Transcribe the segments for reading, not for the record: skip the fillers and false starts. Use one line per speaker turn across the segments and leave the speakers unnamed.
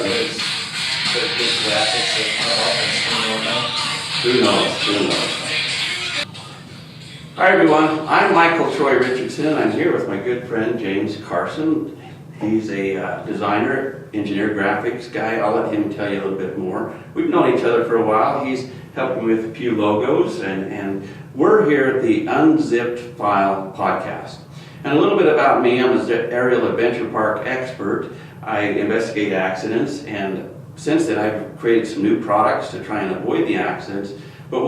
is the big graphics that
Who knows? Hi everyone, I'm Michael Troy Richardson. I'm here with my good friend James Carson. He's a designer, engineer, graphics guy. I'll let him tell you a little bit more. We've known each other for a while. He's helped me with a few logos, and we're here at the Unzipped File podcast. And a little bit about me, I'm an aerial adventure park expert. I investigate accidents, and since then I've created some new products to try and avoid the accidents. But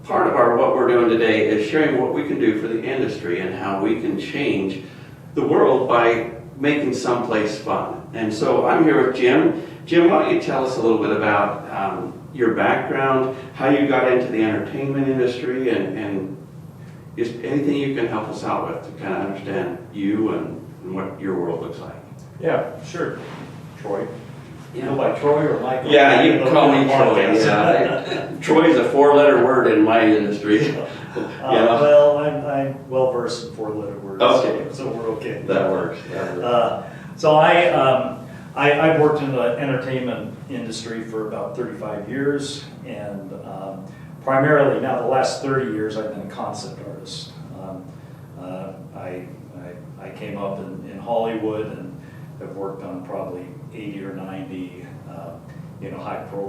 part of what we're doing today is sharing what we can do for the industry and how we can change the world by making someplace fun. And so I'm here with Jim. Jim, why don't you tell us a little bit about your background, how you got into the entertainment industry, and just anything you can help us out with to kind of understand you and what your world looks like.
Yeah, sure. Troy.
Yeah.
You go by Troy or Michael?
Yeah, you can call me Troy. Yeah. Troy's a four-letter word in my industry.
Well, I'm well versed in four-letter words,
okay.
So we're okay.
That works.
So I've worked in the entertainment industry for about 35 years, and primarily now the last 30 years I've been a concept artist. I came up in Hollywood and have worked on probably 80 or 90,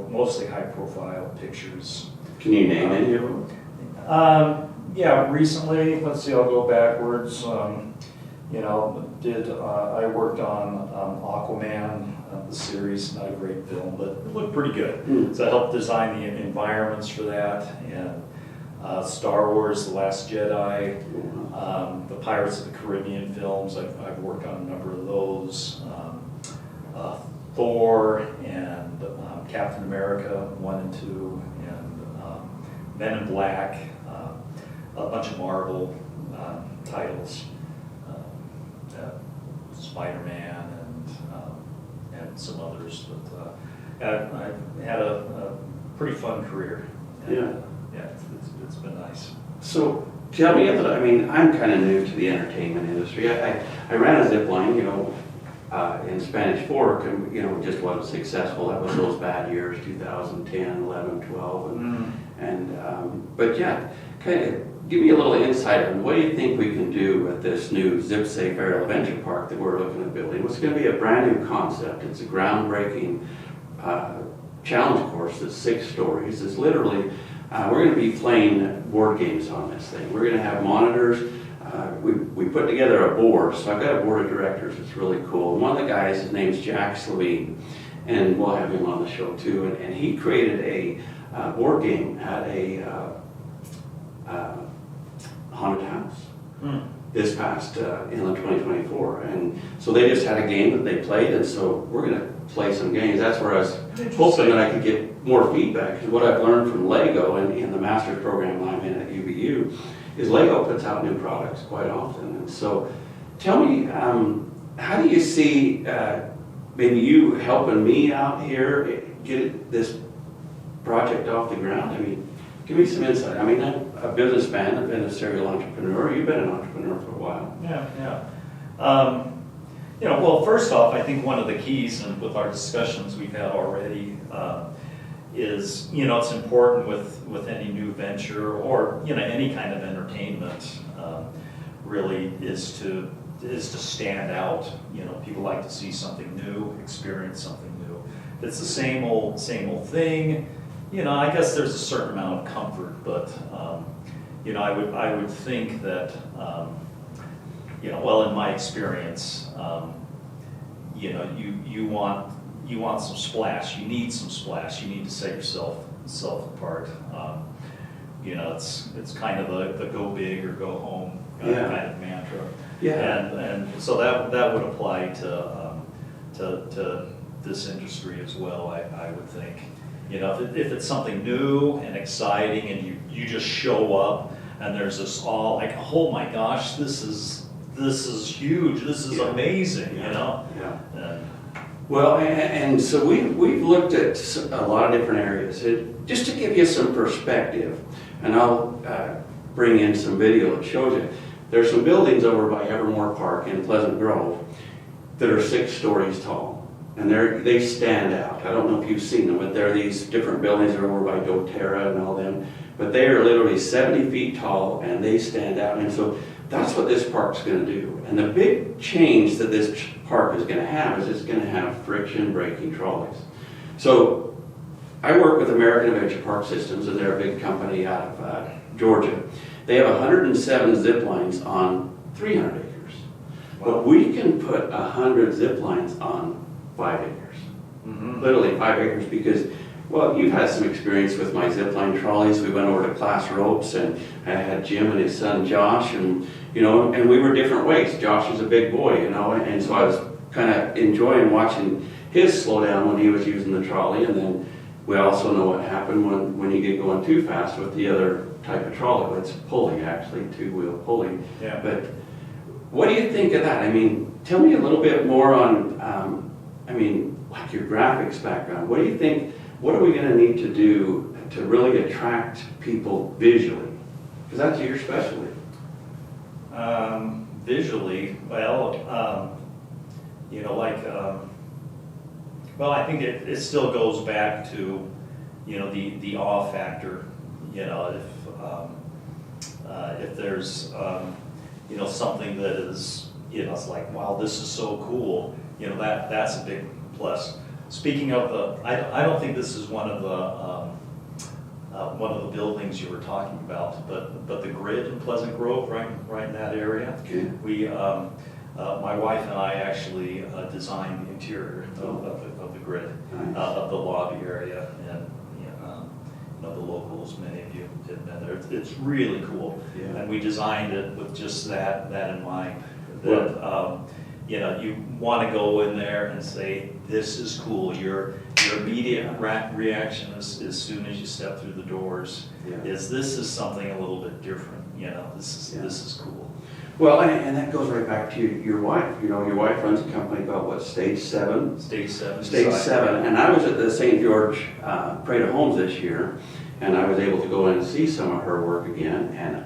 mostly high-profile pictures.
Can you name any of them?
Yeah, recently, let's see, I'll go backwards. I worked on Aquaman, the series, not a great film, but it looked pretty good. So I helped design the environments for that, and Star Wars, The Last Jedi, the Pirates of the Caribbean films, I've worked on a number of those. Thor and Captain America 1 and 2, and Men in Black, a bunch of Marvel titles, Spider-Man and some others. But I had a pretty fun career. And, it's been nice.
So tell me, I'm kind of new to the entertainment industry. I ran a Zipline, in Spanish Fork, and just wasn't successful. That was those bad years, 2010, 11, 12, but yeah, kind of give me a little insight on what do you think we can do with this new Zip Safe Aerial Adventure Park that we're looking at building. It's going to be a brand new concept. It's a groundbreaking challenge course that's 6 stories. It's literally, we're going to be playing board games on this thing. We're going to have monitors. We put together a board, so I've got a board of directors. It's really cool. One of the guys, his name's Jack Slovene, and we'll have him on the show too. And he created a board game at a haunted house this past inland 2024. And so they just had a game that they played, and so we're going to play some games. That's where I was hoping that I could get more feedback, because what I've learned from Lego and in the master's program I'm in at UVU is Lego puts out new products quite often. And so tell me, how do you see maybe you helping me out here get this project off the ground? Give me some insight. I'm a businessman, I've been a serial entrepreneur. You've been an entrepreneur for a while.
Yeah. Well, first off, I think one of the keys, and with our discussions we've had already, is it's important with any new venture or any kind of entertainment really is to stand out. People like to see something new, experience something new. If it's the same old thing, I guess there's a certain amount of comfort, but I would think that well, in my experience, you want some splash. You need some splash. You need to set yourself apart. It's kind of the go big or go home kind of mantra. Yeah. And so that would apply to this industry as well. I would think. If it's something new and exciting, and you just show up, and there's this all like, oh my gosh, this is huge. This is amazing.
Yeah. Well, and so we've looked at a lot of different areas. Just to give you some perspective, and I'll bring in some video that shows you, there's some buildings over by Evermore Park in Pleasant Grove that are 6 stories tall. And they stand out. I don't know if you've seen them, but there are these different buildings that are over by doTERRA and all them. But they are literally 70 feet tall and they stand out. And so that's what this park's going to do. And the big change that this park is going to have is it's going to have friction braking trolleys. So I work with American Adventure Park Systems, and they're a big company out of Georgia. They have 107 ziplines on 300 acres. But we can put 100 ziplines on 5 acres. Literally 5 acres, because, well, you've had some experience with my zipline trolleys. We went over to class ropes, and I had Jim and his son Josh, and and we were different weights. Josh is a big boy, and so I was kind of enjoying watching his slow down when he was using the trolley. And then we also know what happened when you get going too fast with the other type of trolley. It's pulley, actually, two-wheel pulley.
Yeah.
But what do you think of that? I mean, tell me a little bit more on, like your graphics background. What do you think, what are we going to need to do to really attract people visually? Because that's your specialty.
Visually, well, I think it still goes back to, the awe factor. If there's, something that is, it's like, wow, this is so cool. That's a big plus. Speaking of I don't think this is one of the buildings you were talking about, but the grid in Pleasant Grove, right in that area.
Okay.
We, my wife and I actually designed the interior of the grid,
Nice.
of the lobby area, and the locals, many of you have been there. It's really cool,
Yeah.
and we designed it with just that in mind. That you want to go in there and say, "This is cool." Your immediate reaction as soon as you step through the doors is, "This is something a little bit different." This is cool.
Well, and that goes right back to your wife. Your wife runs a company called Stage 7?
Stage 7.
Stage 7. And I was at the St. George Parade of Homes this year, and I was able to go in and see some of her work again. And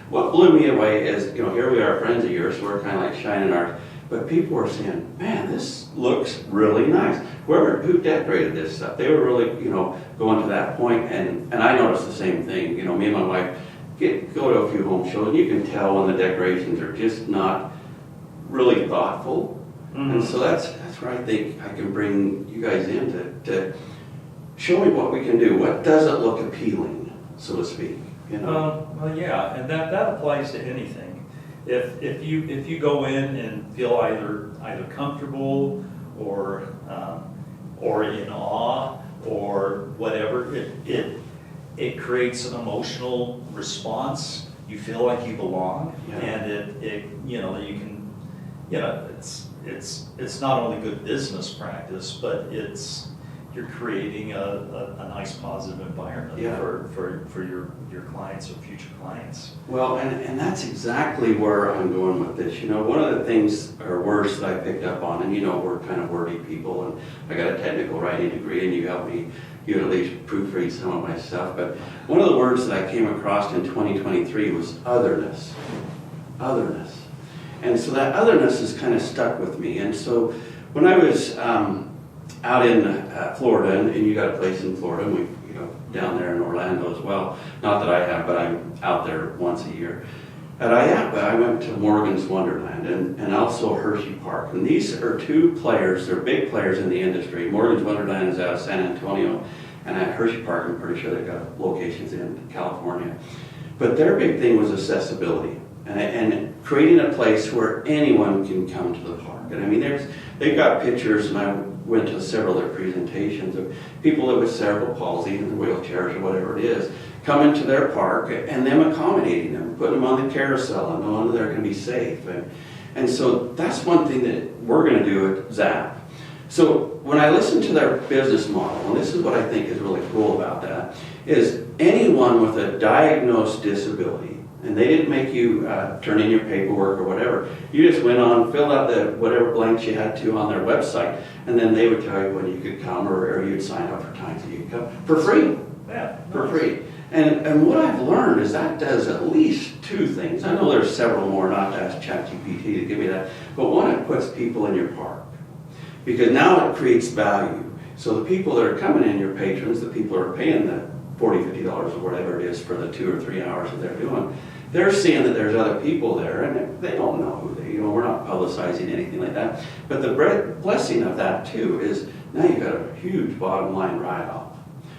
what blew me away is, here we are, friends of yours, so we're kind of like shining ours. But people were saying, "Man, this looks really nice." Who decorated this stuff? They were really, going to that point. And I noticed the same thing. Me and my wife go to a few home shows, and you can tell when the decorations are just not really thoughtful. Mm-hmm. And so that's where I think I can bring you guys in to show me what we can do. What doesn't look appealing, so to speak?
Well, yeah, and that applies to anything. If you go in and feel either comfortable or in awe or whatever, it creates an emotional response. You feel like you belong, and you can, it's not only good business practice, but you're creating a nice positive environment for your clients or future clients.
Well, and that's exactly where I'm going with this. One of the things or words that I picked up on, and we're kind of wordy people, and I got a technical writing degree, and you helped me. You at least proofread some of my stuff. But one of the words that I came across in 2023 was otherness. Otherness. And so that otherness has kind of stuck with me. And so when I was out in Florida, and you got a place in Florida, and we, down there in Orlando as well. Not that I have, but I'm out there once a year. At IAPA, I went to Morgan's Wonderland and also Hershey Park. And these are two players, they're big players in the industry. Morgan's Wonderland is out of San Antonio, and at Hershey Park, I'm pretty sure they've got locations in California. But their big thing was accessibility and creating a place where anyone can come to the park. And I mean, they've got pictures, and I went to several of their presentations of people with cerebral palsy and wheelchairs or whatever it is, come into their park and them accommodating them, putting them on the carousel and knowing they're going to be safe. And so that's one thing that we're going to do at ZAP. So when I listen to their business model, and this is what I think is really cool about that, is anyone with a diagnosed disability, and they didn't make you turn in your paperwork or whatever. You just went on, filled out whatever blanks you had to on their website, and then they would tell you when you could come, or you'd sign up for times that you could come for free.
Yeah,
for free. And what I've learned is that does at least two things. I know there's several more, not to ask ChatGPT to give me that, but one, it puts people in your park. because now it creates value. So the people that are coming in, your patrons, the people who are paying the $40, $50 or whatever it is for the 2 or 3 hours that they're doing, they're seeing that there's other people there, and they don't know who they, we're not publicizing anything like that. But the blessing of that too is now you've got a huge bottom line write-off,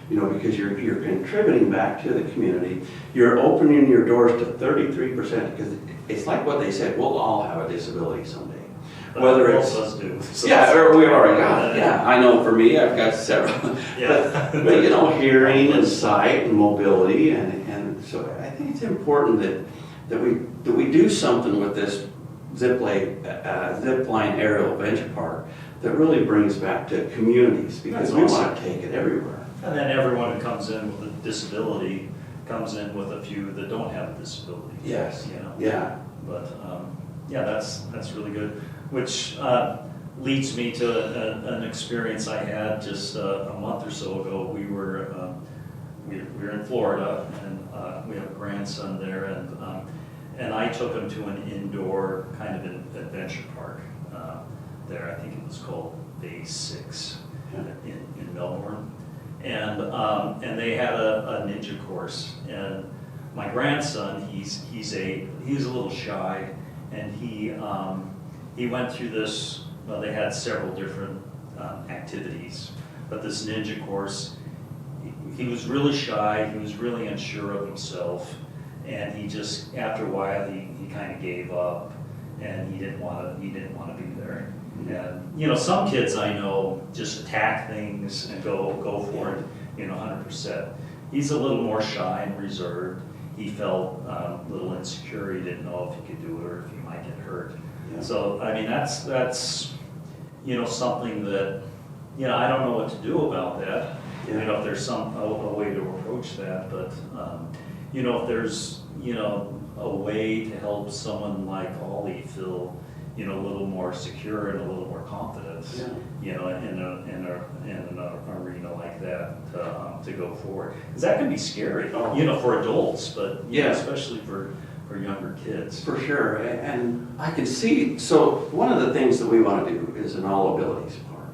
because you're contributing back to the community. You're opening your doors to 33%, because it's like what they said, we'll all have a disability someday. Whether it's
do.
yeah, or we've already got it. Yeah, I know for me, I've got several.
Yeah.
but hearing and sight and mobility, and so I think it's important that we do something with this Zipline aerial adventure park that really brings back to communities, because we want to take it everywhere.
And then everyone who comes in with a disability comes in with a few that don't have a disability.
Yes.
Yeah. But yeah, that's really good. Which leads me to an experience I had just a month or so ago. We were in Florida, and we have a grandson there, and I took him to an indoor kind of an adventure park there. I think it was called Bay 6 in Melbourne, and they had a ninja course. And my grandson, he's a little shy, and he went through this. Well, they had several different activities, but this ninja course, he was really shy. He was really unsure of himself, and he just, after a while, he kind of gave up, and he didn't want to be there. And some kids I know just attack things and go for it, 100%. He's a little more shy and reserved. He felt a little insecure. He didn't know if he could do it or if he might get hurt. Yeah. So I mean, that's something that I don't know what to do about that. Yeah. If there's a way to approach that, but if there's a way to help someone like Ollie feel a little more secure and a little more confident, in an arena like that to go forward, because that can be scary, for adults, but especially for younger kids. For sure, and I can see. So one of the things that we want to do is an all abilities park.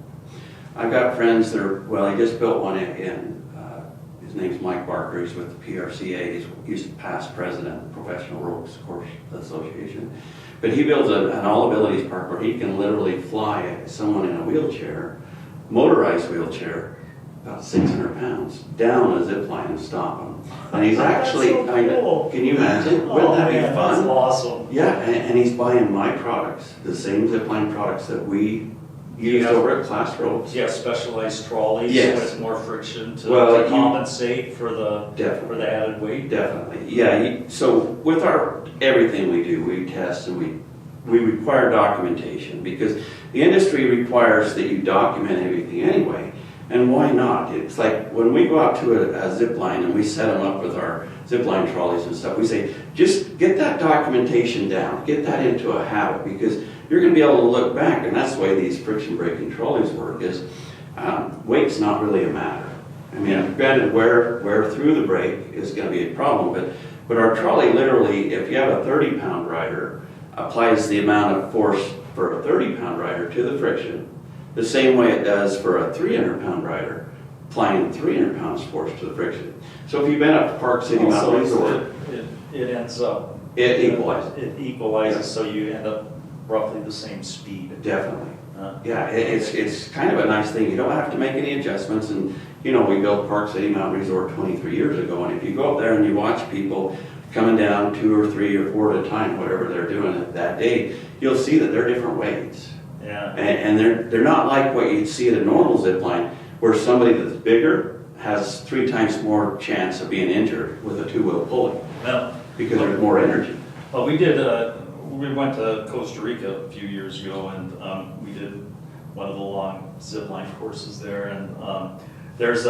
I've got friends that are he just built one in. His name's Mike Barker. He's with the PRCA. He's past president of the Professional Road Course Association. But he builds an all-abilities park where he can literally fly someone in a wheelchair, motorized wheelchair, about 600 pounds, down a zip line and stop him. And he's actually, cool.
Can you imagine? Wouldn't that be fun?
That's awesome.
Yeah, and he's buying my products, the same zipline products that we used over at Class Roads.
Yeah, specialized trolleys with more friction to compensate for the added weight.
Definitely, yeah. So with everything we do, we test and we require documentation, because the industry requires that you document everything anyway. And why not? It's like when we go out to a zip line and we set them up with our zip line trolleys and stuff, we say, just get that documentation down, get that into a habit, because you're going to be able to look back, and that's the way these friction braking trolleys work, is weight's not really a matter. I mean, granted, wear through the brake is going to be a problem, but our trolley literally, if you have a 30-pound rider, applies the amount of force for a 30-pound rider to the friction, the same way it does for a 300-pound rider, applying 300 pounds force to the friction. So if you've been up to Park City Mountain Resort,
it ends up,
it equalizes.
It equalizes, so you end up roughly the same speed.
Definitely. Yeah, it's kind of a nice thing. You don't have to make any adjustments. And we built Park City Mountain Resort 23 years ago, and if you go up there and you watch people coming down 2 or 3 or 4 at a time, whatever they're doing that day, you'll see that they're different weights.
Yeah.
And they're not like what you'd see at a normal zip line, where somebody that's bigger has 3 times more chance of being injured with a 2-wheel pulley, because there's more energy.
Well, we went to Costa Rica a few years ago, and we did one of the long zip line courses there, and there's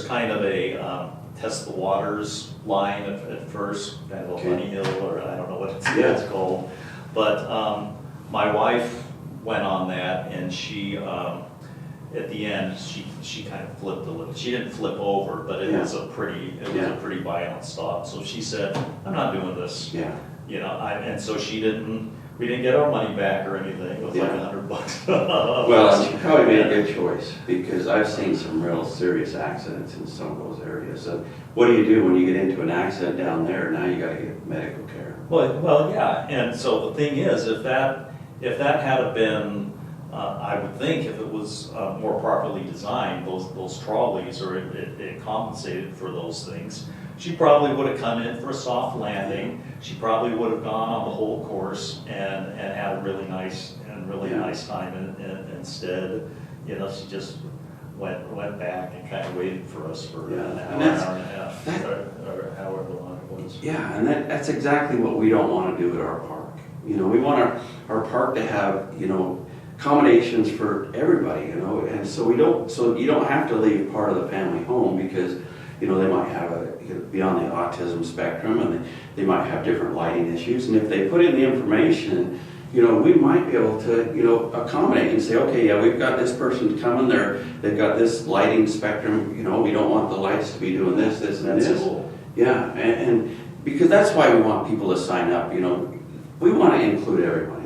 kind of a test the waters line at first, kind of a bunny hill, or I don't know what it's called, but my wife went on that, and she at the end she kind of flipped a little. She didn't flip over, but it was a pretty violent stop. So she said, "I'm not doing this." Yeah. And so she didn't we didn't get our money back or anything. It was like
Yeah.
$100.
Well, you probably made a good choice, because I've seen some real serious accidents in some of those areas. And what do you do when you get into an accident down there? Now you gotta get medical care.
Well, yeah, and so the thing is, if that had been, I would think if it was more properly designed, those trolleys, or it compensated for those things, she probably would have come in for a soft landing. She probably would have gone on the whole course and had a really nice time. And instead, you know, she just went back and kind of waited for us for an hour and a half, or however long it was.
Yeah, and that's exactly what we don't want to do at our park. You know, we want our park to have, you know, accommodations for everybody, you know, and so you don't have to leave part of the family home, because, you know, they might be on the autism spectrum, and they might have different lighting issues, and if they put in the information, you know, we might be able to, you know, accommodate and say, okay, yeah, we've got this person coming there, they've got this lighting spectrum, you know, we don't want the lights to be doing this, and
That's
this.
cool.
Yeah, and because that's why we want people to sign up, you know, we want to include everyone.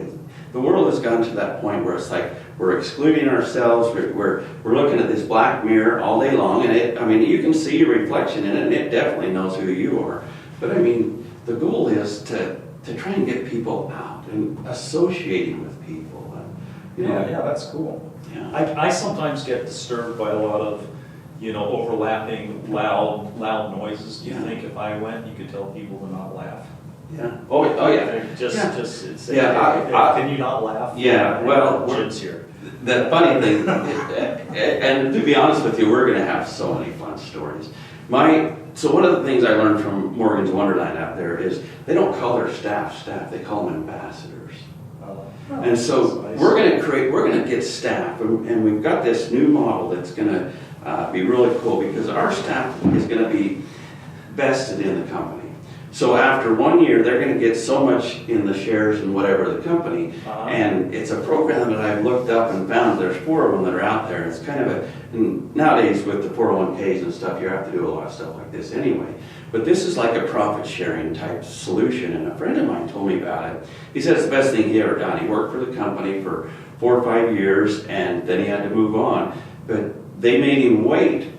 The world has gotten to that point where it's like we're excluding ourselves, we're looking at this black mirror all day long, and I mean, you can see your reflection in it, and it definitely knows who you are. But I mean, the goal is to try and get people out and associating with people. And, you know,
Yeah, that's cool.
Yeah.
I sometimes get disturbed by a lot of, you know, overlapping loud noises. Do you
Yeah.
think if I went, you could tell people to not laugh?
Yeah. Oh yeah.
Just say,
Yeah,
hey, can you not laugh?
Yeah, well,
Jim's here.
The funny thing, and to be honest with you, we're going to have so many fun stories. So one of the things I learned from Morgan's Wonderland out there is they don't call their staff, they call them ambassadors. And so
nice.
we're going to get staff, and we've got this new model that's going to be really cool, because our staff is going to be vested in the company. So after 1 year, they're going to get so much in the shares and whatever the company, and it's a program that I've looked up and found. There's 4 of them that are out there. It's kind of and nowadays with the 401ks and stuff, you have to do a lot of stuff like this anyway. But this is like a profit sharing type solution, and a friend of mine told me about it. He said it's the best thing he ever done. He worked for the company for 4 or 5 years, and then he had to move on. But they made him wait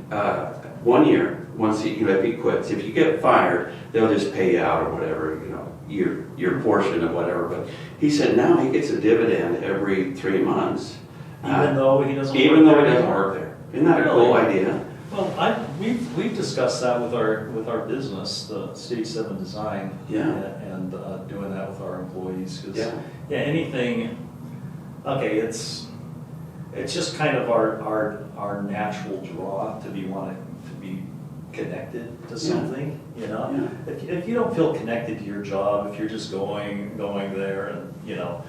1 year. Once if he quits, if you get fired, they'll just pay you out or whatever, you know, your portion of whatever. But he said now he gets a dividend every 3 months,
Even though he doesn't
work there. Isn't that a cool idea?
Well, we've discussed that with our business, the Stage 7 Design, and doing that with our employees. Cause, anything. Okay, it's just kind of our natural draw to be connected to something, you know. If you don't feel connected to your job, if you're just going there and, you know,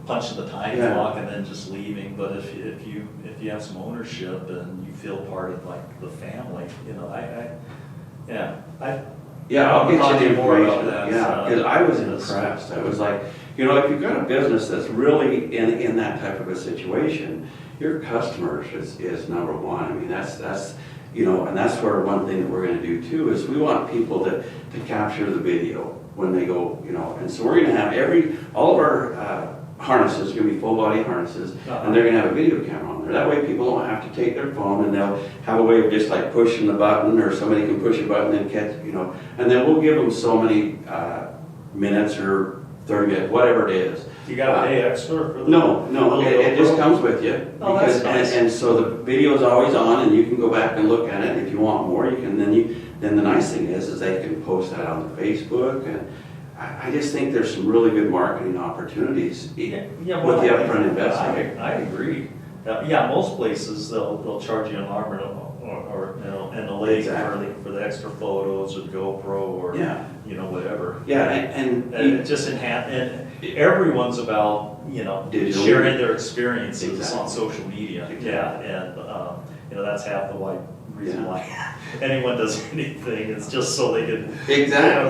punching the time clock and then just leaving, but if you have some ownership and you feel part of like the family, you know,
I'll get you the
more
information.
about that.
Because I was impressed. I was like, you know, if you've got a business that's really in that type of a situation, your customers is number one. I mean, that's you know, and that's where one thing that we're going to do too is we want people to capture the video when they go, you know, and so we're going to have all of our harnesses are going to be full body harnesses, and they're going to have a video camera on there. That way people don't have to take their phone, and they'll have a way of just like pushing the button, or somebody can push a button and catch, you know, and then we'll give them so many minutes or 30 minutes, whatever it is.
You got to pay extra for the
No, it just comes with you.
Oh, that's nice.
And so the video is always on, and you can go back and look at it. If you want more, you can. Then the nice thing is they can post that on Facebook, and I just think there's some really good marketing opportunities with the upfront investment.
I agree. Most places they'll charge you an arm or you know, and a leg for the extra photos or the GoPro or you know, whatever.
And
it just and everyone's about, you know, sharing their experiences on social media. And you know, that's half the reason why anyone does anything. It's just so they can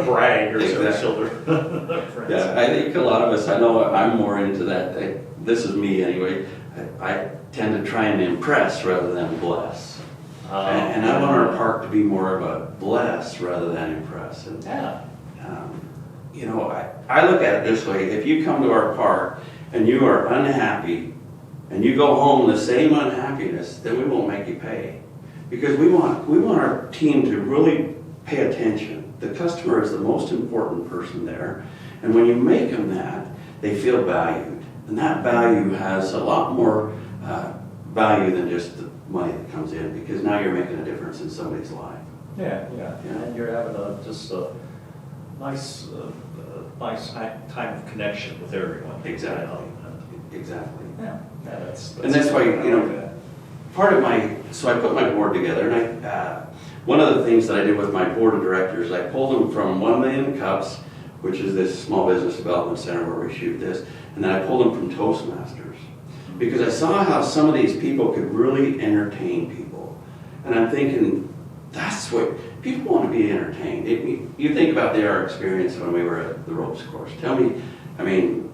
brag or show their friends.
Yeah, I think a lot of us, I know I'm more into that. This is me anyway. I tend to try and impress rather than bless. And I want our park to be more of a bless rather than impress. And, you know, I look at it this way. If you come to our park and you are unhappy and you go home with the same unhappiness, then we won't make you pay. Because we want our team to really pay attention. The customer is the most important person there. And when you make them that, they feel valued. And that value has a lot more value than just the money that comes in, because now you're making a difference in somebody's life.
Yeah. And you're having just a nice time of connection with everyone.
Exactly.
Yeah, that's
and that's why, you know, part of so I put my board together, and one of the things that I did with my board of directors, I pulled them from 1 Million Cups, which is this small business development center where we shoot this, and then I pulled them from Toastmasters, because I saw how some of these people could really entertain people. And I'm thinking, that's what, people want to be entertained. You think about our experience when we were at the ropes course. Tell me, I mean,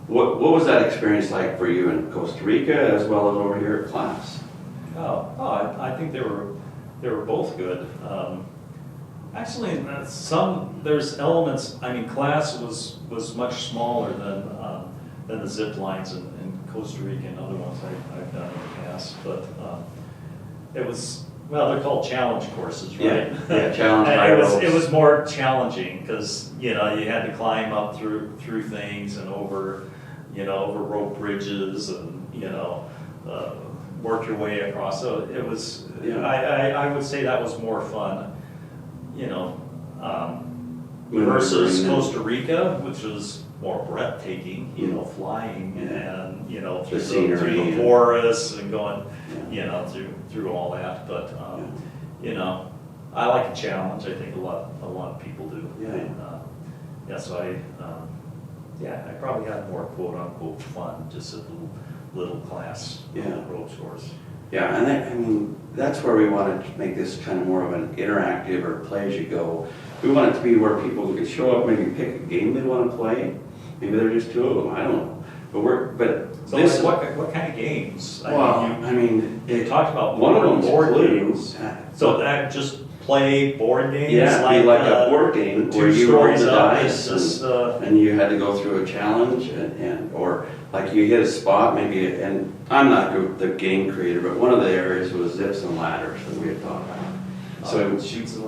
what was that experience like for you in Costa Rica as well as over here at class?
I think they were both good. Actually, there's elements. I mean, class was much smaller than the Ziplines in Costa Rica and other ones I've done in the past. But it was, well, they're called challenge courses, right?
Yeah, challenge.
And it was more challenging because you had to climb up through things and over rope bridges and work your way across. So it was. Yeah. I would say that was more fun. Versus Costa Rica, which was more breathtaking, flying and, through the forests and going, through all that. But, I like a challenge. I think a lot of people do. Yeah. So I probably had more quote unquote fun just at the little class ropes course.
Yeah, and that's where we want to make this kind of more of an interactive or play as you go. We want it to be where people can show up, maybe pick a game they want to play. Maybe there are just 2 of them. I don't know.
So this what kind of games?
They
talked about
one of them
board games. So that just play board games.
Yeah, like a board game where you roll the dice and you had to go through a challenge or like you hit a spot maybe. And I'm not the game creator, but one of the areas was zips and ladders that we had thought about. So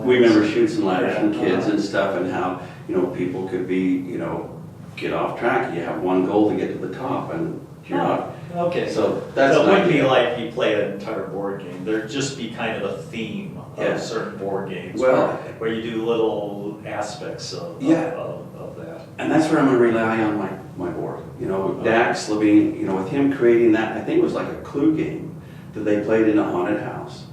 we remember shoots and ladders from kids and stuff, and how people could be get off track. You have one goal to get to the top, and you're not.
Okay.
So that's
it wouldn't be like you play an entire board game. There'd just be kind of a theme of certain board games where you do little aspects of that.
And that's where I'm going to rely on my board. Dax Levine, with him creating that, I think it was like a clue game that they played in a haunted house.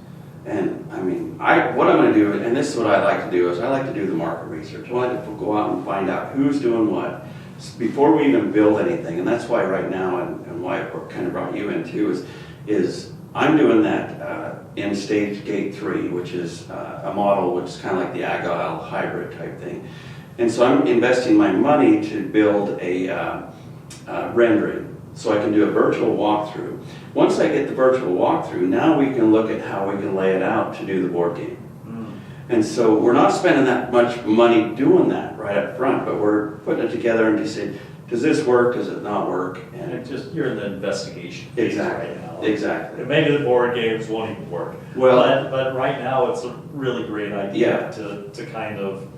And what I'm going to do, and this is what I like to do, is I like to do the market research. I like to go out and find out who's doing what before we even build anything. And that's why right now, and why I kind of brought you in too, is I'm doing that in stage gate 3, which is a model which is kind of like the Agile hybrid type thing. And so I'm investing my money to build a rendering so I can do a virtual walkthrough. Once I get the virtual walkthrough, now we can look at how we can lay it out to do the board game. And so we're not spending that much money doing that right up front, but we're putting it together and just saying, does this work? Does it not work?
And you're in the investigation phase right now.
Exactly.
And maybe the board games won't even work. But right now it's a really great idea to kind of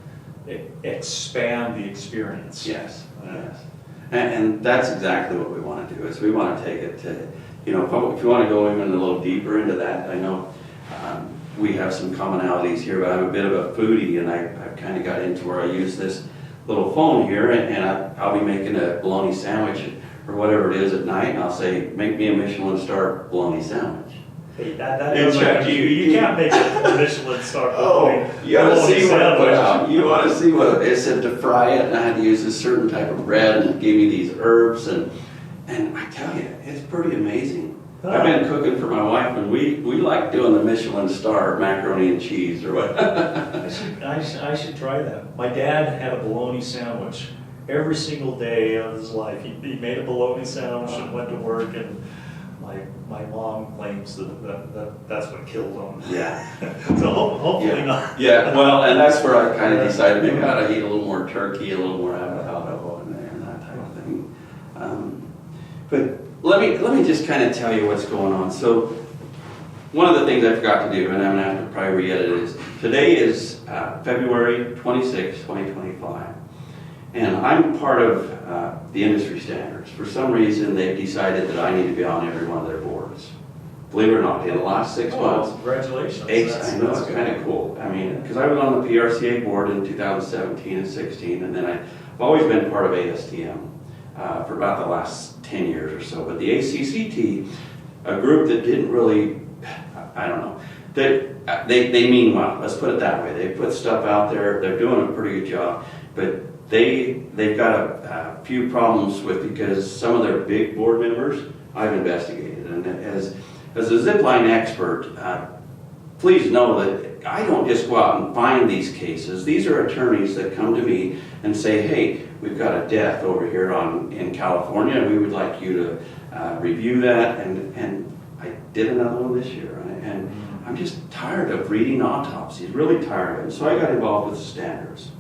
expand the experience.
Yes. And that's exactly what we want to do. Is we want to take it to, if you want to go even a little deeper into that. I know we have some commonalities here, but I'm a bit of a foodie, and I've kind of got into where I use this little phone here, and I'll be making a bologna sandwich or whatever it is at night, and I'll say, make me a Michelin star bologna sandwich.
Hey, you can't make a Michelin star bologna.
You want to see what I put out. You want to see what it said to fry it, and I had to use a certain type of bread, and it gave me these herbs, and I tell you, it's pretty amazing. I've been cooking for my wife, and we like doing the Michelin star macaroni and cheese or what.
I should try that. My dad had a bologna sandwich every single day of his life. He made a bologna sandwich and went to work, and my Zipline long claims that's what killed them.
Yeah.
So hopefully not.
Yeah, well, and that's where I kind of decided maybe I ought to eat a little more turkey, a little more avocado, and that type of thing. But let me just kind of tell you what's going on. So one of the things I forgot to do, and I'm going to have to probably re-edit it, is today is February 26, 2025. And I'm part of the industry standards. For some reason, they've decided that I need to be on every one of their boards. Believe it or not, in the last 6 months.
Congratulations.
I know, it's kind of cool. I mean, because I was on the PRCA board in 2017 and 16, and then I've always been part of ASTM for about the last 10 years or so. But the ACCT, a group that didn't really, I don't know, they mean well, let's put it that way. They put stuff out there, they're doing a pretty good job, but they've got a few problems with, because some of their big board members I've investigated. And as a Zipline expert, please know that I don't just go out and find these cases. These are attorneys that come to me and say, hey, we've got a death over here in California, and we would like you to review that. And I did another one this year, and I'm just tired of reading autopsies, really tired of it. So I got involved with the standards.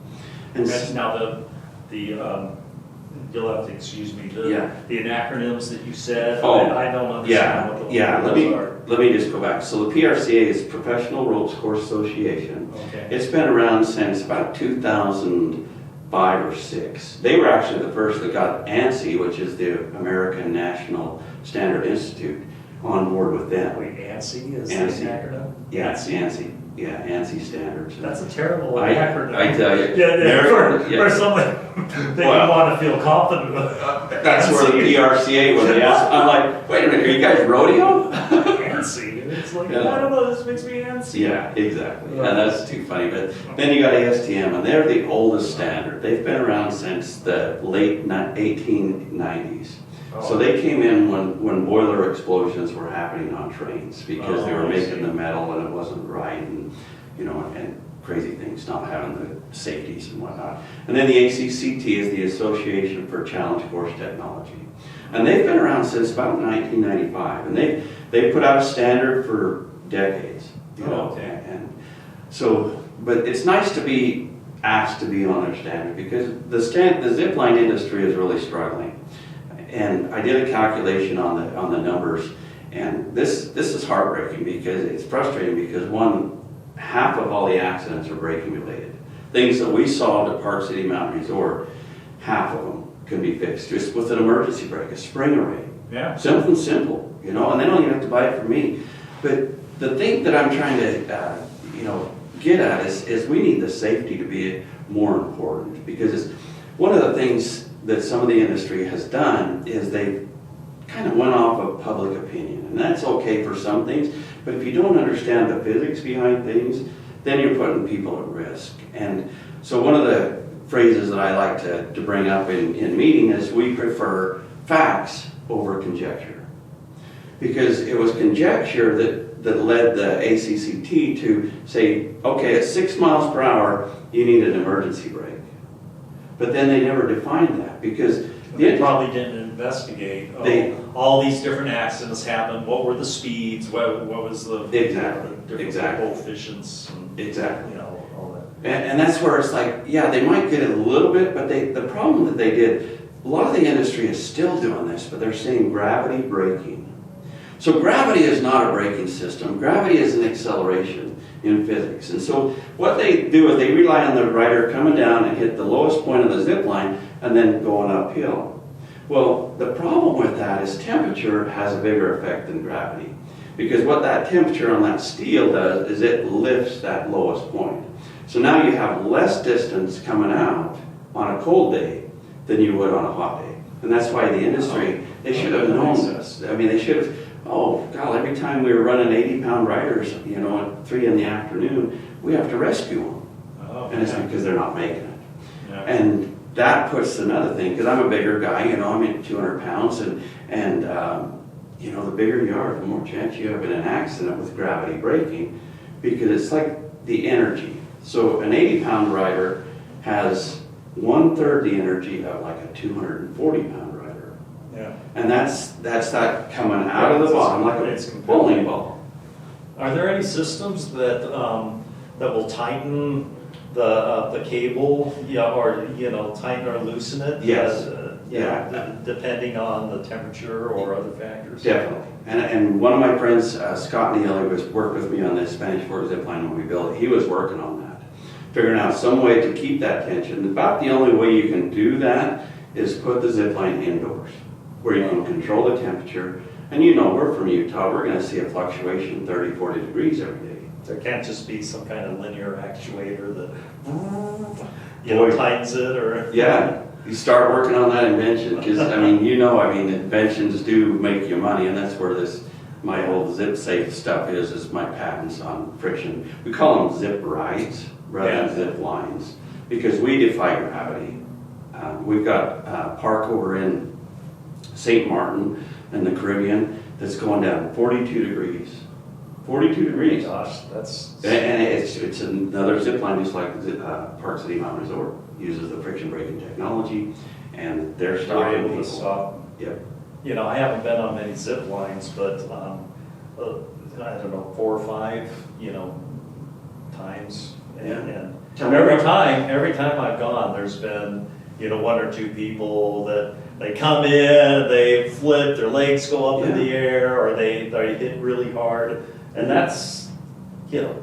And
now you'll have to excuse me, the acronyms that you said, I don't understand what those are.
Let me just go back. So the PRCA is Professional Ropes Course Association.
Okay.
It's been around since about 2005 or 6. They were actually the first that got ANSI, which is the American National Standard Institute, on board with them.
Wait, ANSI is
ANSI.
the acronym?
Yeah, it's ANSI. Yeah, ANSI standards.
That's a terrible acronym.
I tell you.
For someone that you want to feel confident about.
That's where the PRCA, when they ask, I'm like, wait a minute, are you guys rodeo?
ANSI. It's like, I don't know, this makes me antsy.
Yeah, exactly. And that's too funny. But then you got ASTM, and they're the oldest standard. They've been around since the late 1890s. So they came in when boiler explosions were happening on trains, because they were making the metal and it wasn't right, and and crazy things, not having the safeties and whatnot. And then the ACCT is the Association for Challenge Course Technology, and they've been around since about 1995, and they put out a standard for decades. And so, but it's nice to be asked to be on their standard, because the zipline industry is really struggling. And I did a calculation on the numbers, and this is heartbreaking, because it's frustrating, because half of all the accidents are braking related. Things that we solved at Park City Mountain Resort, half of them can be fixed just with an emergency brake, a spring array.
Yeah.
Something simple, and they don't even have to buy it from me. But the thing that I'm trying to get at is we need the safety to be more important, because it's one of the things that some of the industry has done is they kind of went off of public opinion. And that's okay for some things, but if you don't understand the physics behind things, then you're putting people at risk. And so one of the phrases that I like to bring up in meeting is, we prefer facts over conjecture. Because it was conjecture that led the ACCT to say, okay, at 6 miles per hour, you need an emergency brake. But then they never defined that, because
they probably didn't investigate. All these different accidents happened. What were the speeds? What was the different coefficients?
Exactly.
All that.
And that's where it's like, yeah, they might get it a little bit, but the problem that they did, a lot of the industry is still doing this, but they're saying gravity braking. So gravity is not a braking system. Gravity is an acceleration in physics. And so what they do is they rely on the rider coming down and hit the lowest point of the zip line and then going uphill. Well, the problem with that is temperature has a bigger effect than gravity, because what that temperature on that steel does is it lifts that lowest point. So now you have less distance coming out on a cold day than you would on a hot day. And that's why the industry, they should have known this. I mean, they should have, every time we were running 80-pound riders, at 3 in the afternoon, we have to rescue them. And it's because they're not making it.
Yeah.
And that puts another thing, because I'm a bigger guy, I'm at 200 pounds, and the bigger you are, the more chance you have in an accident with gravity braking, because it's like the energy. So an 80-pound rider has 1/3 the energy of like a 240-pound rider.
Yeah.
And that's that coming out of the bottom like
It's
a bowling ball.
Are there any systems that that will tighten the cable, or tighten or loosen it?
Yes.
Depending on the temperature or other factors.
Definitely. And one of my friends, Scott Neal, who was worked with me on this Spanish Fork zipline when we built it, he was working on that, figuring out some way to keep that tension. About the only way you can do that is put the zipline indoors, where you can control the temperature. And we're from Utah, we're going to see a fluctuation 30, 40 degrees every day.
There can't just be some kind of linear actuator that tightens it, or
Yeah, you start working on that invention, because inventions do make you money, and that's where my whole zip safe stuff is my patents on friction. We call them zip rides rather than zip lines, because we defy gravity. We've got a park over in St. Martin in the Caribbean that's going down 42 degrees. 42 degrees.
Gosh, that's...
And it's another zip line, just like Park City Mountain Resort uses the friction braking technology, and they're stopping
able
people.
to stop.
Yep.
I haven't been on many zip lines, but I don't know, 4 or 5, times, and every time I've gone, there's been 1 or 2 people that they come in, they flip, their legs go up in the air, or they hit really hard, and that's a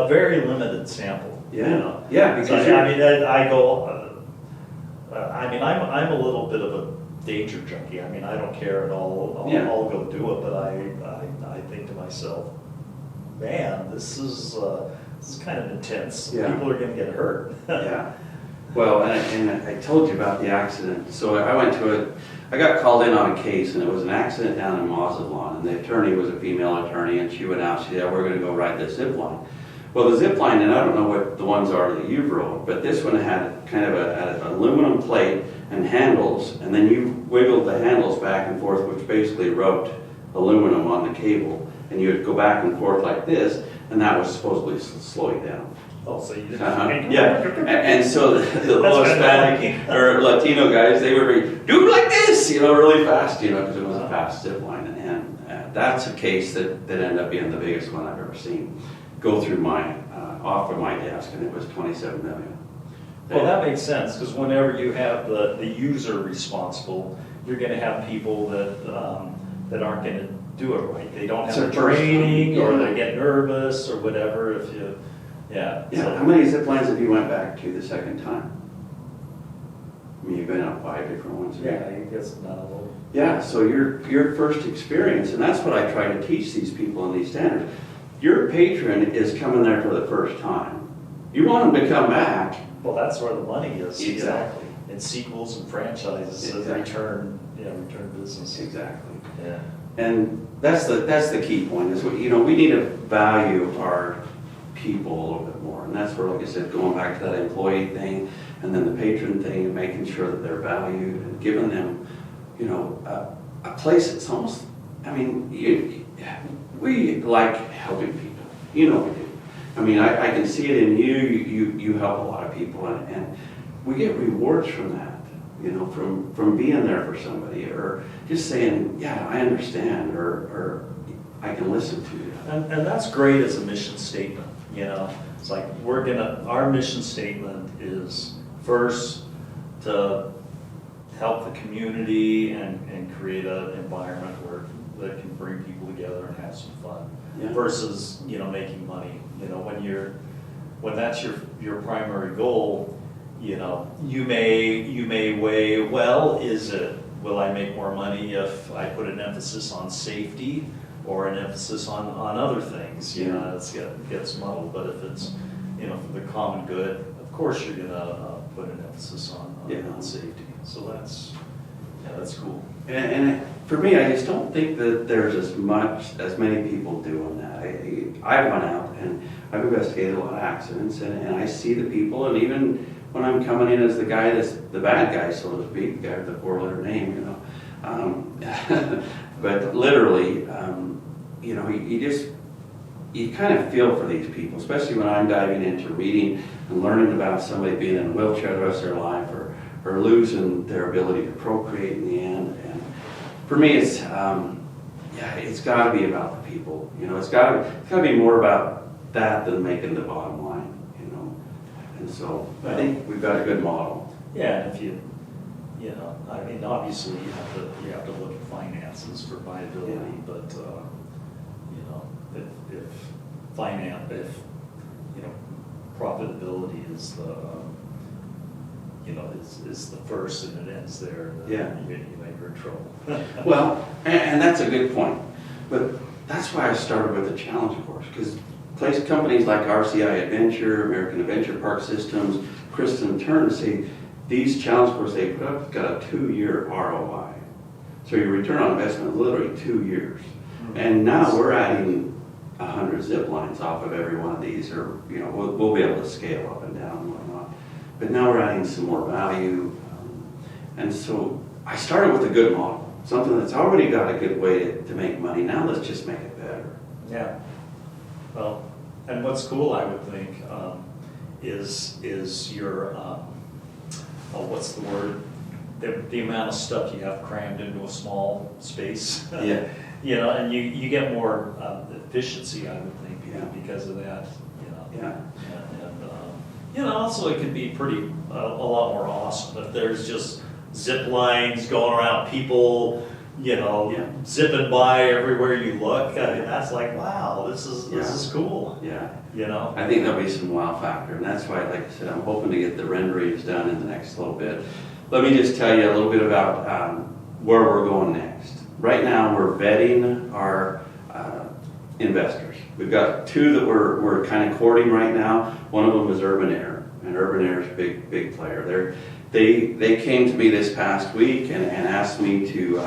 very limited sample.
Yeah.
Because I'm a little bit of a danger junkie. I don't care at all. I'll go do it, but I think to myself, man, this is kind of intense.
Yeah.
People are going to get hurt.
Yeah. Well, and I told you about the accident. So I got called in on a case, and it was an accident down in Mazatlan, and the attorney was a female attorney, and she went out, she said, we're going to go ride this zip line. Well, the zip line, and I don't know what the ones are that you've rode, but this one had kind of an aluminum plate and handles, and then you wiggled the handles back and forth, which basically rubbed aluminum on the cable, and you would go back and forth like this, and that was supposedly slow you down.
Oh, so you didn't
And so the Hispanic or Latino guys, they would do it like this, really fast, because it was a fast zip line. And that's a case that ended up being the biggest one I've ever seen go through off of my desk, and it was 27 million.
Well, that makes sense, because whenever you have the user responsible, you're going to have people that aren't going to do it right. They don't have the training, or they get nervous, or whatever. So,
how many zip lines have you went back to the second time? You've been on 5 different ones.
Yeah, I guess not a little.
Yeah, so your first experience, and that's what I try to teach these people in these standards. Your patron is coming there for the first time. You want them to come back.
Well, that's where the money is.
Exactly.
In sequels and franchises, return business.
Exactly.
Yeah.
And that's the key point. Is we need to value our people a little bit more, and that's where, like I said, going back to that employee thing, and then the patron thing, and making sure that they're valued and giving them, a place that's almost. We like helping people. We do. I can see it in you. You help a lot of people, and we get rewards from that. From being there for somebody, or just saying, yeah, I understand, or I can listen to you.
And that's great as a mission statement. It's like our mission statement is first to help the community and create an environment that can bring people together and have some fun, versus making money. When that's your primary goal, you may weigh, will I make more money if I put an emphasis on safety or an emphasis on other things? It gets muddled, but if it's for the common good, of course you're gonna put an emphasis on safety. So that's cool.
And for me, I just don't think that there's as many people doing that. I went out and I've investigated a lot of accidents, and I see the people, and even when I'm coming in as the guy that's the bad guy, so to speak, the guy with the 4-letter name, but literally, you kind of feel for these people, especially when I'm diving into reading and learning about somebody being in a wheelchair the rest of their life, or losing their ability to procreate in the end. for me, it's it's got to be about the people. You know, it's got to be more about that than making the bottom line. You know, and so I think we've got a good model.
Yeah, and if you know, I mean, obviously you have to look at finances for viability,
Yeah.
but you know, if you know, profitability is the you know, is the first and it ends there, then
Yeah.
you're in trouble.
Well, and that's a good point. But that's why I started with the challenge course, because companies like RCI Adventure, American Adventure Park Systems, Kristen Turn say these challenge courses they put up got a 2-year ROI. So your return on investment is literally 2 years. And now we're adding 100 zip lines off of every one of these, or you know, we'll be able to scale up and down and whatnot. But now we're adding some more value, and so I started with a good model, something that's already got a good way to make money. Now let's just make it better.
Yeah. Well, and what's cool, I would think, is your what's the word? The amount of stuff you have crammed into a small space.
Yeah.
You know, and you get more efficiency, I would think,
Yeah.
because of that. You know.
Yeah.
And you know, also it can be pretty a lot more awesome if there's just zip lines going around, people, you know,
Yeah.
zipping by everywhere you look. I mean, that's like, wow, this is cool.
Yeah.
You know.
I think there'll be some wow factor, and that's why, like I said, I'm hoping to get the renderings done in the next little bit. Let me just tell you a little bit about where we're going next. Right now, we're vetting our investors. We've got 2 that we're kind of courting right now. One of them is Urban Air, and Urban Air is a big player. They came to me this past week and asked me to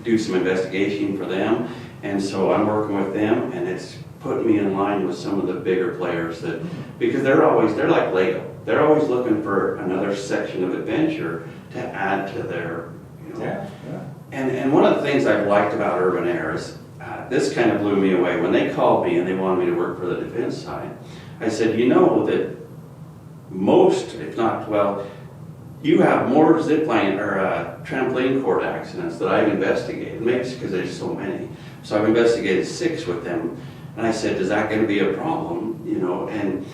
do some investigation for them, and so I'm working with them, and it's put me in line with some of the bigger players because they're like Lego. They're always looking for another section of adventure to add to their, you know.
Yeah.
And one of the things I've liked about Urban Air is this kind of blew me away. When they called me and they wanted me to work for the defense side, I said, you know that most, if not, well, you have more zipline or trampoline court accidents that I've investigated, maybe because there's so many. So I've investigated 6 with them, and I said, is that going to be a problem? You know, and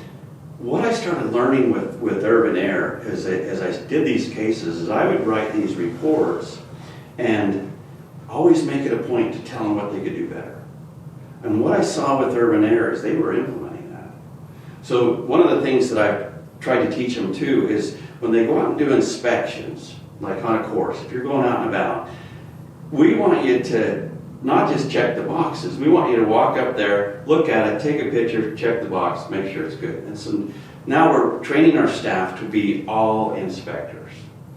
what I started learning with Urban Air as I did these cases is I would write these reports and always make it a point to tell them what they could do better. And what I saw with Urban Air is they were implementing that. So one of the things that I've tried to teach them too is when they go out and do inspections, like on a course, if you're going out and about, we want you to not just check the boxes. We want you to walk up there, look at it, take a picture, check the box, make sure it's good. And so now we're training our staff to be all inspectors.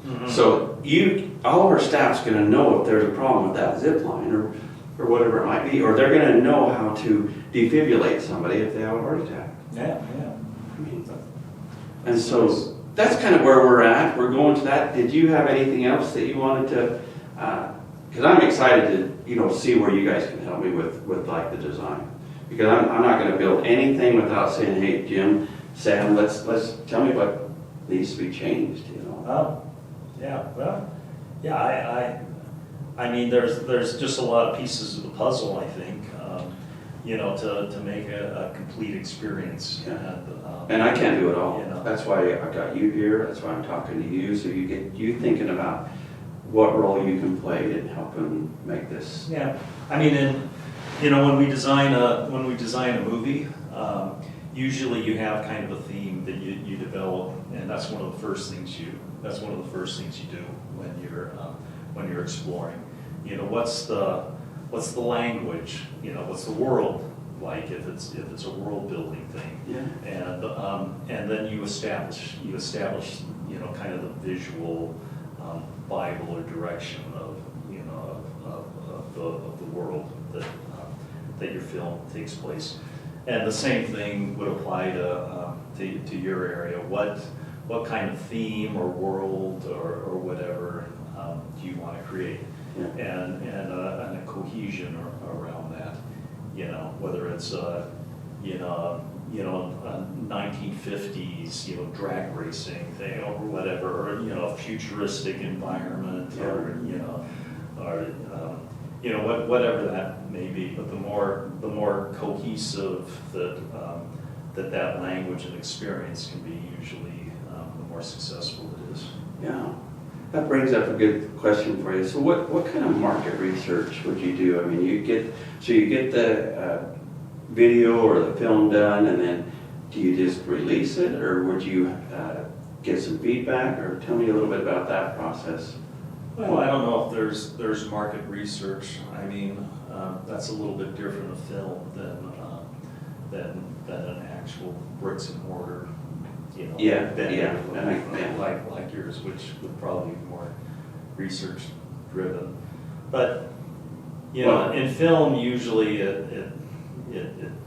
Mm-hmm. So all of our staff's going to know if there's a problem with that zip line or whatever it might be, or they're going to know how to defibrillate somebody if they have a heart attack.
Yeah.
I mean, and so that's kind of where we're at. We're going to that. Did you have anything else that you wanted to? Because I'm excited to see where you guys can help me with like the design. Because I'm not going to build anything without saying, hey, Jim, Sam, let's tell me what needs to be changed.
Oh, yeah. Well, yeah. I mean, there's just a lot of pieces of the puzzle, I think, to make a complete experience.
Yeah. And I can't do it all.
You know.
That's why I've got you here. That's why I'm talking to you. So you get you thinking about what role you can play in helping make this.
Yeah. I mean, when we design a movie, usually you have kind of a theme that you develop, and that's one of the first things you do when you're exploring. What's the language? What's the world like if it's a world building thing?
Yeah.
And then you establish kind of the visual Bible or direction of the world that your film takes place. And the same thing would apply to your area. What kind of theme or world or whatever do you want to create?
Yeah.
And a cohesion around that. Whether it's a 1950s drag racing thing or whatever, or a futuristic environment, or whatever that may be, but the more cohesive that language and experience can be, usually the more successful it is.
Yeah, that brings up a good question for you. So what kind of market research would you do? I mean, you get the video or the film done, and then do you just release it, or would you get some feedback, or tell me a little bit about that process?
Well, I don't know if there's market research. I mean, that's a little bit different a film than an actual bricks and mortar, venue like yours, which would probably be more research driven. But in film, usually it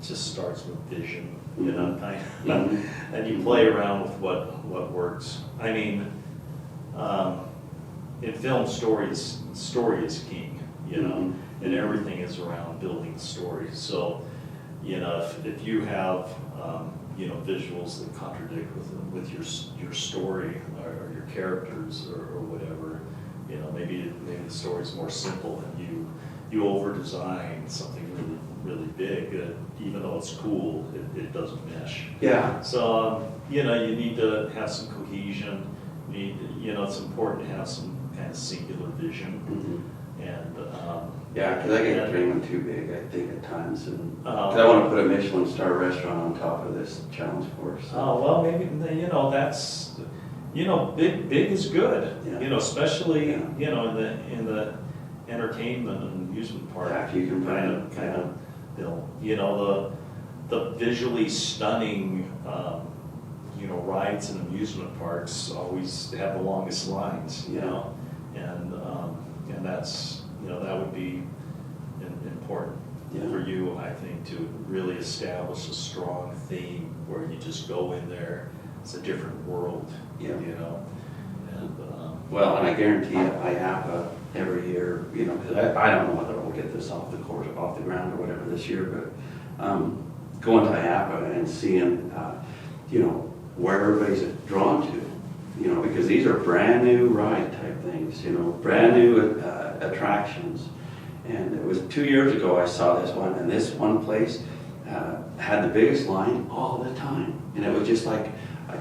just starts with vision, and you play around with what works. I mean, in film, story is king, and everything is around building stories. So, if you have visuals that contradict with your story or your characters or whatever, maybe the story's more simple and you over design something really big, even though it's cool, it doesn't mesh.
Yeah.
So you need to have some cohesion. It's important to have some kind of singular vision.
Mm-hmm.
And
yeah, because I get dreaming too big, I think, at times, and 'cause I want to put a Michelin star restaurant on top of this challenge course. So.
Oh well, maybe that's big is good.
Yeah.
Especially in the entertainment and amusement park.
Yeah, if you can
kind of the visually stunning rides and amusement parks always have the longest lines. And that's that would be important for you, I think, to really establish a strong theme where you just go in there. It's a different world. And
well, and I guarantee you, IAPA every year, because I don't know whether we'll get this off the ground or whatever this year, but going to IAPA and seeing, where everybody's drawn to, because these are brand new ride type things, brand new attractions. And it was 2 years ago I saw this one, and this one place had the biggest line all the time. And it was just like,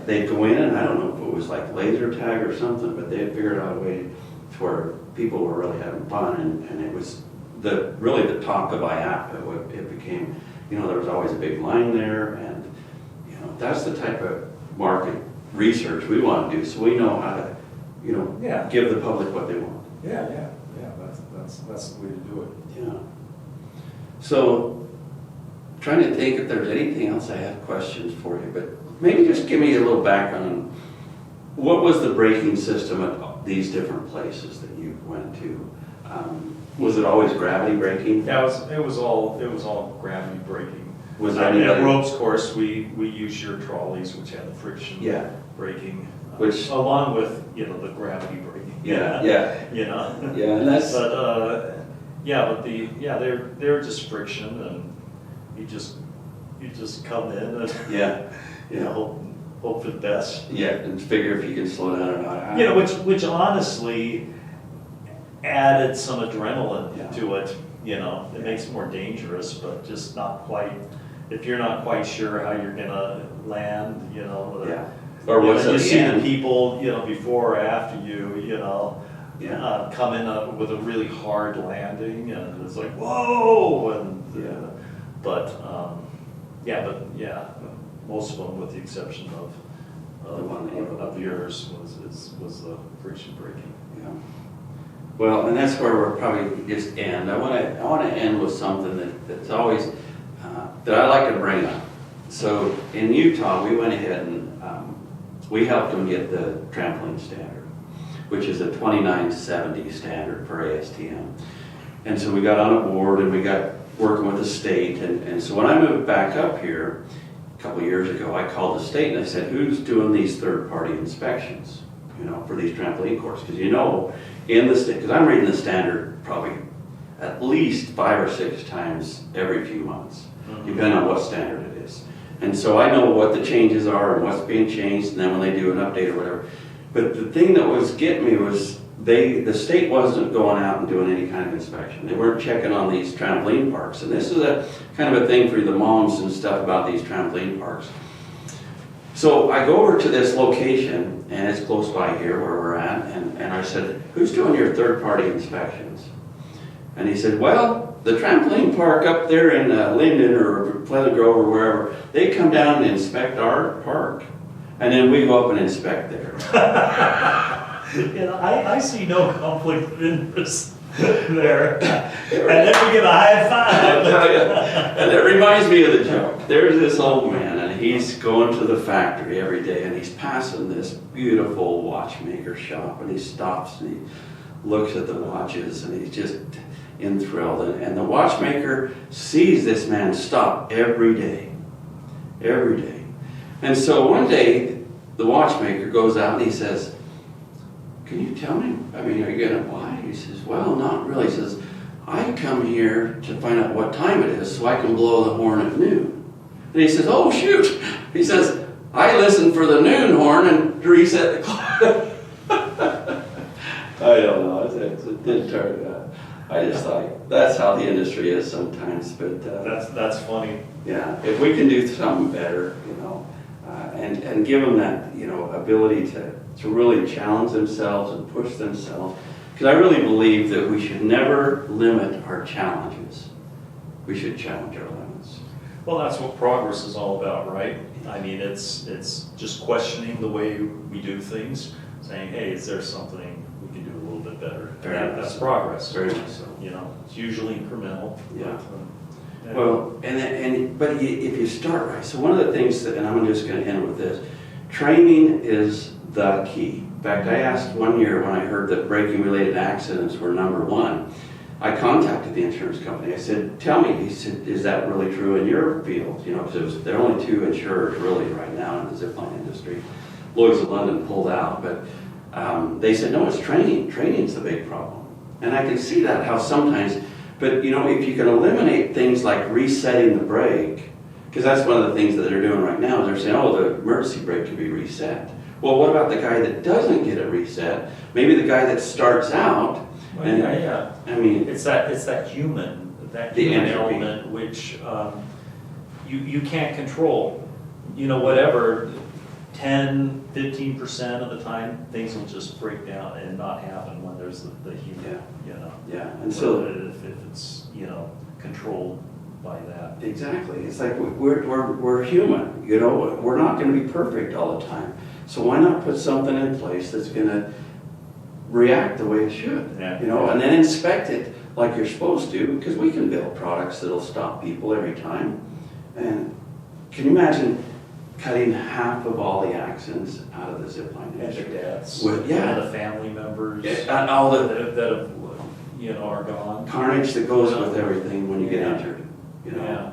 they'd go in, and I don't know if it was like laser tag or something, but they had figured out a way to where people were really having fun, and it was really the talk of IAPA. It became, there was always a big line there, and that's the type of market research we want to do, so we know how to, give the public what they want.
That's the way to do it.
Yeah. So, trying to think if there's anything else I have questions for you, but maybe just give me a little background on what was the braking system at these different places that you went to? Was it always gravity braking?
Yeah, it was all gravity braking.
Was there
at ropes course we use your trolleys, which had the friction braking,
which
along with the gravity braking.
Yeah, and that's.
But they're just friction, and you just come in and hope for the best.
Yeah, and figure if you can slow down or not.
Which honestly added some adrenaline to it. It makes it more dangerous, but just not quite. If you're not quite sure how you're gonna land,
Or what's
you
at
see
the end.
the people, before or after you, come in with a really hard landing, and it's like whoa, and most of them, with the exception of yours, was the friction braking.
Yeah. Well, and that's where we'll probably just end. I want to end with something that's always that I like to bring up. So in Utah, we went ahead and we helped them get the trampoline standard, which is a 2970 standard for ASTM. And so we got on a board, and we got working with the state. And so when I moved back up here a couple of years ago, I called the state and I said, who's doing these third-party inspections, for these trampoline courses? Because in the state, because I'm reading the standard probably at least 5 or 6 times every few months, depending on what standard it is. And so I know what the changes are and what's being changed, and then when they do an update or whatever. But the thing that was getting me was the state wasn't going out and doing any kind of inspection. They weren't checking on these trampoline parks. And this is a kind of a thing for the moms and stuff about these trampoline parks. So I go over to this location, and it's close by here where we're at, and I said, who's doing your third-party inspections? And he said, well, the trampoline park up there in Linden or Pleasant Grove or wherever, they come down and inspect our park, and then we go up and inspect theirs.
I see no conflict of interest there. And then we get a high five.
And it reminds me of the joke. There's this old man, and he's going to the factory every day, and he's passing this beautiful watchmaker shop, and he stops and he looks at the watches, and he's just enthralled. And the watchmaker sees this man stop every day. Every day. And so one day, the watchmaker goes out and he says, can you tell me, I mean, are you going to buy? He says, well, not really. He says, I come here to find out what time it is so I can blow the horn at noon. And he says, oh, shoot. He says, I listen for the noon horn and reset the clock. I don't know. It didn't turn out. I just thought, that's how the industry is sometimes. But
That's funny.
yeah, if we can do something better, and give them that, ability to really challenge themselves and push themselves. Because I really believe that we should never limit our challenges. We should challenge our limits.
Well, that's what progress is all about, right? I mean, it's just questioning the way we do things, saying, hey, is there something we can do a little bit better? That's progress.
Very much so.
It's usually incremental.
Yeah.
But,
Well, but if you start right, so one of the things that, and I'm just going to end with this, training is the key. In fact, I asked one year when I heard that braking-related accidents were #1, I contacted the insurance company. I said, tell me, he said, is that really true in your field? Because there are only 2 insurers really right now in the zipline industry. Lloyd's of London pulled out, but they said, no, it's training. Training's the big problem. And I can see that, how sometimes, but if you can eliminate things like resetting the brake, because that's one of the things that they're doing right now, is they're saying, oh, the emergency brake can be reset. Well, what about the guy that doesn't get it reset? Maybe the guy that starts out.
Well,
and,
yeah.
I mean,
it's that human element which you can't control. Whatever, 10, 15% of the time, things will just break down and not happen when there's the human.
Yeah, and so
if it's controlled by that.
Exactly. It's like we're human. We're not going to be perfect all the time. So why not put something in place that's going to react the way it should?
Yeah.
And then inspect it like you're supposed to, because we can build products that'll stop people every time. And can you imagine cutting half of all the accidents out of the zipline
And
industry?
their deaths.
And
the family members.
and all the
that have, are gone.
carnage that goes with everything when you get injured.
Yeah,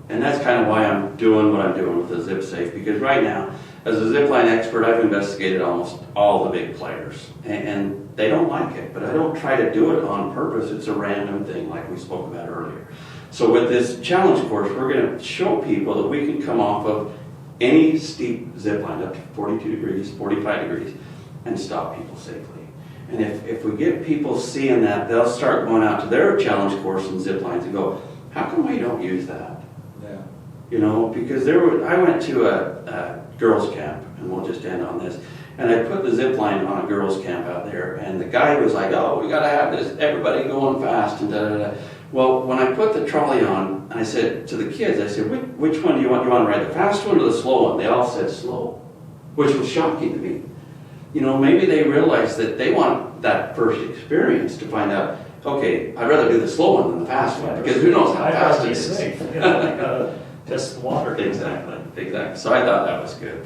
And that's kind of why I'm doing what I'm doing with the Zip Safe, because right now, as a zipline expert, I've investigated almost all the big players, and they don't like it, but I don't try to do it on purpose. It's a random thing like we spoke about earlier. So with this challenge course, we're going to show people that we can come off of any steep zipline up to 42 degrees, 45 degrees, and stop people safely. And if we get people seeing that, they'll start going out to their challenge course in ziplines and go, how come we don't use that?
Yeah.
Because I went to a girls' camp, and we'll just end on this, and I put the zipline on a girls' camp out there, and the guy was like, oh, we got to have this, everybody going fast, and da-da-da. Well, when I put the trolley on, and I said to the kids, I said, which one do you want? Do you want to ride the fast one or the slow one? They all said slow, which was shocking to me. Maybe they realized that they want that first experience to find out, okay, I'd rather do the slow one than the fast one, because who knows how fast it is.
Safe. Test the water.
Exactly. So I thought that was good.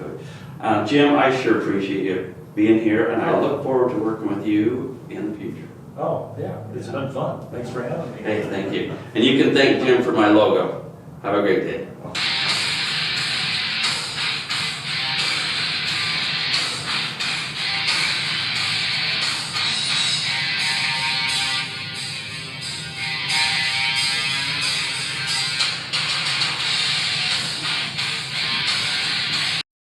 But Jim, I sure appreciate you being here, and I look forward to working with you in the future.
Oh, yeah, it's been fun. Thanks for having me.
Hey, thank you. And you can thank Jim for my logo. Have a great day.